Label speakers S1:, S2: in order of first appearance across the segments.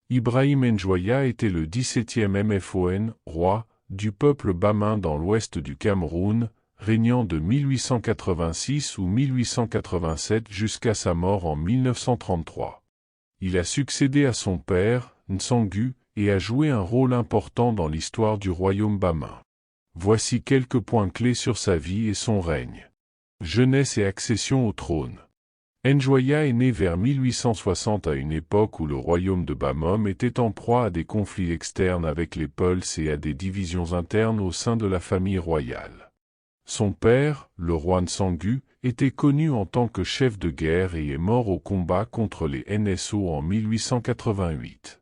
S1: Ibrahim Njoya était le 17e MFON, roi, du peuple bamin dans l'ouest du Cameroun, régnant de 1886 ou 1887 jusqu'à sa mort en 1933. Il a succédé à son père, Nsangu, et a joué un rôle important dans l'histoire du royaume bamin. Voici quelques points clés sur sa vie et son règne. Jeunesse et accession au trône. Njoya est né vers 1860 à une époque où le royaume de Bamum était en proie à des conflits externes avec les Peuls et à des divisions internes au sein de la famille royale. Son père, le roi Nsangu, était connu en tant que chef de guerre et est mort au combat contre les NSO en 1888.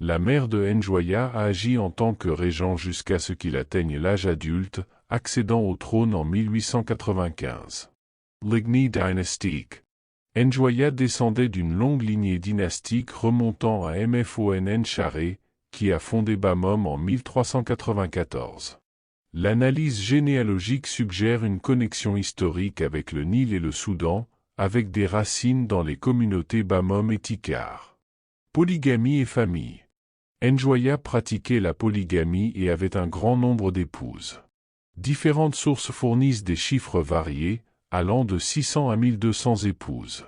S1: La mère de Njoya a agi en tant que régent jusqu'à ce qu'il atteigne l'âge adulte, accédant au trône en 1895. Lignée dynastique. Njoya descendait d'une longue lignée dynastique remontant à Mfon Ncharé, qui a fondé Bamum en 1394. L'analyse généalogique suggère une connexion historique avec le Nil et le Soudan, avec des racines dans les communautés Bamum et Tikar. Polygamie et famille. Njoya pratiquait la polygamie et avait un grand nombre d'épouses. Différentes sources fournissent des chiffres variés, allant de 600 à 1200 épouses.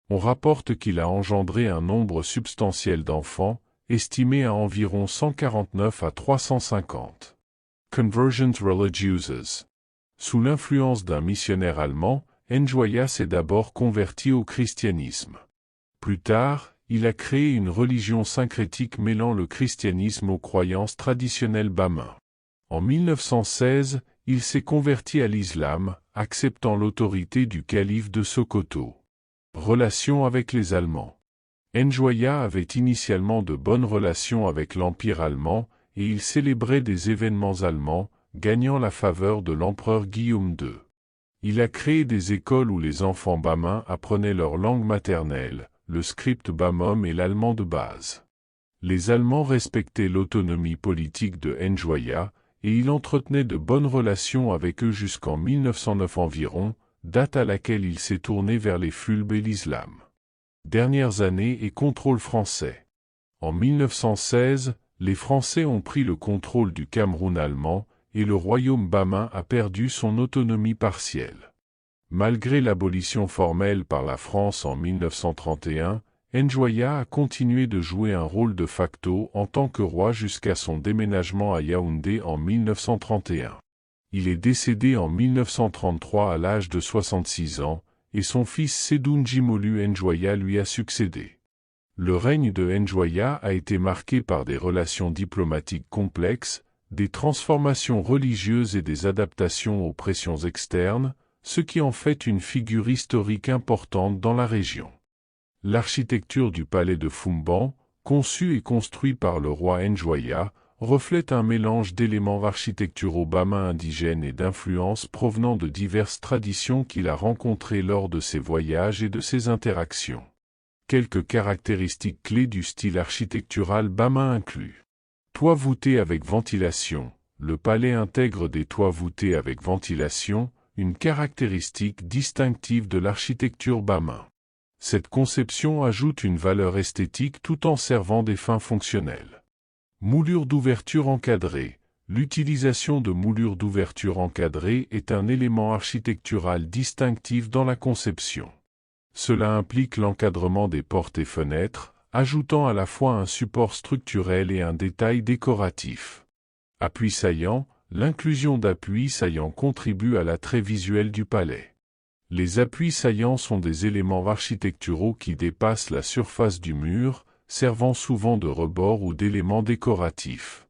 S1: On rapporte qu'il a engendré un nombre substantiel d'enfants, estimé à environ 149 à 350. Conversions religieuses. Sous l'influence d'un missionnaire allemand, Njoya s'est d'abord converti au christianisme. Plus tard, il a créé une religion syncrétique mêlant le christianisme aux croyances traditionnelles bamin. En 1916, il s'est converti à l'islam, acceptant l'autorité du calife de Sokoto. Relations avec les Allemands. Njoya avait initialement de bonnes relations avec l'Empire allemand, et il célébrait des événements allemands, gagnant la faveur de l'empereur Guillaume II. Il a créé des écoles où les enfants bamins apprenaient leur langue maternelle, le script bamum et l'allemand de base. Les Allemands respectaient l'autonomie politique de Njoya, et il entretenait de bonnes relations avec eux jusqu'en 1909 environ, date à laquelle il s'est tourné vers les Fulbes et l'islam. Dernières années et contrôle français. En 1916, les Français ont pris le contrôle du Cameroun allemand, et le royaume bamin a perdu son autonomie partielle. Malgré l'abolition formelle par la France en 1931, Njoya a continué de jouer un rôle de facto en tant que roi jusqu'à son déménagement à Yaoundé en 1931. Il est décédé en 1933 à l'âge de 66 ans, et son fils Sédou Njimolu Njoya lui a succédé. Le règne de Njoya a été marqué par des relations diplomatiques complexes, des transformations religieuses et des adaptations aux pressions externes, ce qui en fait une figure historique importante dans la région. L'architecture du palais de Foumban, conçu et construit par le roi Njoya, reflète un mélange d'éléments architecturaux bamin indigènes et d'influences provenant de diverses traditions qu'il a rencontrées lors de ses voyages et de ses interactions. Quelques caractéristiques clés du style architectural bamin incluent. Toit voûté avec ventilation. Le palais intègre des toits voûtés avec ventilation, une caractéristique distinctive de l'architecture bamin. Cette conception ajoute une valeur esthétique tout en servant des fins fonctionnelles. Moulure d'ouverture encadrée. L'utilisation de moulures d'ouverture encadrées est un élément architectural distinctif dans la conception. Cela implique l'encadrement des portes et fenêtres, ajoutant à la fois un support structurel et un détail décoratif. Appui saillant. L'inclusion d'appuis saillants contribue à l'attrait visuel du palais. Les appuis saillants sont des éléments architecturaux qui dépassent la surface du mur, servant souvent de rebord ou d'éléments décoratifs.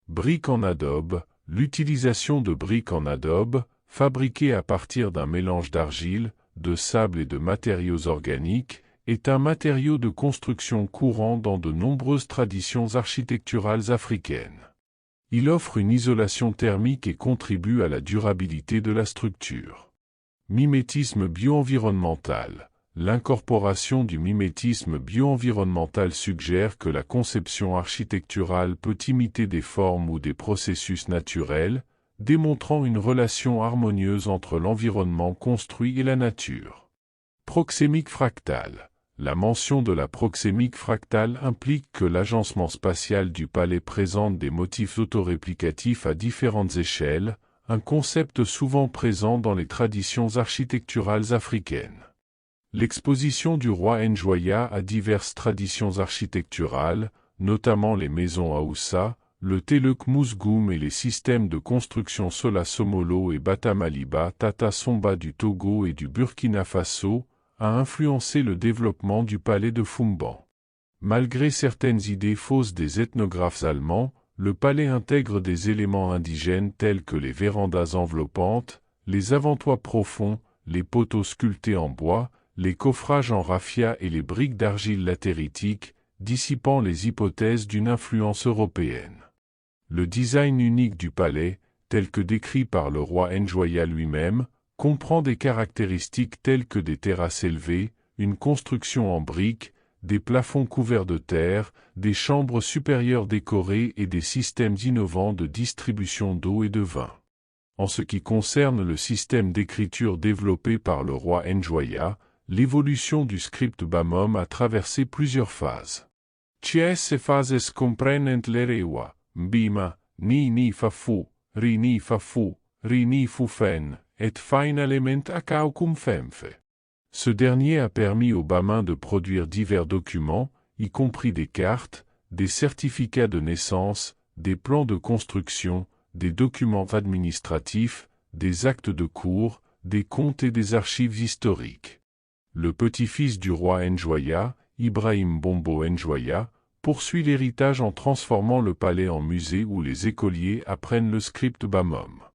S1: Briques en adobe. L'utilisation de briques en adobe, fabriquées à partir d'un mélange d'argile, de sable et de matériaux organiques, est un matériau de construction courant dans de nombreuses traditions architecturales africaines. Il offre une isolation thermique et contribue à la durabilité de la structure. Mimétisme bio-environnemental. L'incorporation du mimétisme bio-environnemental suggère que la conception architecturale peut imiter des formes ou des processus naturels, démontrant une relation harmonieuse entre l'environnement construit et la nature. Proxémique fractale. La mention de la proxémique fractale implique que l'agencement spatial du palais présente des motifs autoréplicatifs à différentes échelles, un concept souvent présent dans les traditions architecturales africaines. L'exposition du roi Njoya à diverses traditions architecturales, notamment les maisons Aoussa, le Teluk Mousgoum et les systèmes de construction Sola Somolo et Bata Maliba Tata Somba du Togo et du Burkina Faso, a influencé le développement du palais de Fumban. Malgré certaines idées fausses des ethnographes allemands, le palais intègre des éléments indigènes tels que les vérandas enveloppantes, les avantoirs profonds, les poteaux sculptés en bois, les coffrages en raffia et les briques d'argile latéritique, dissipant les hypothèses d'une influence européenne. Le design unique du palais, tel que décrit par le roi Njoya lui-même, comprend des caractéristiques telles que des terrasses élevées, une construction en briques, des plafonds couverts de terre, des chambres supérieures décorées et des systèmes innovants de distribution d'eau et de vin. En ce qui concerne le système d'écriture développé par le roi Njoya, l'évolution du script Bamum a traversé plusieurs phases. Ces phases comprennent l'erewa, mbima, ni fafu, ri fufen, et finalement akaukum femfe. Ce dernier a permis aux Bamins de produire divers documents, y compris des cartes, des certificats de naissance, des plans de construction, des documents administratifs, des actes de cour, des comptes et des archives historiques. Le petit-fils du roi Njoya, Ibrahim Bombo Njoya, poursuit l'héritage en transformant le palais en musée où les écoliers apprennent le script Bamum.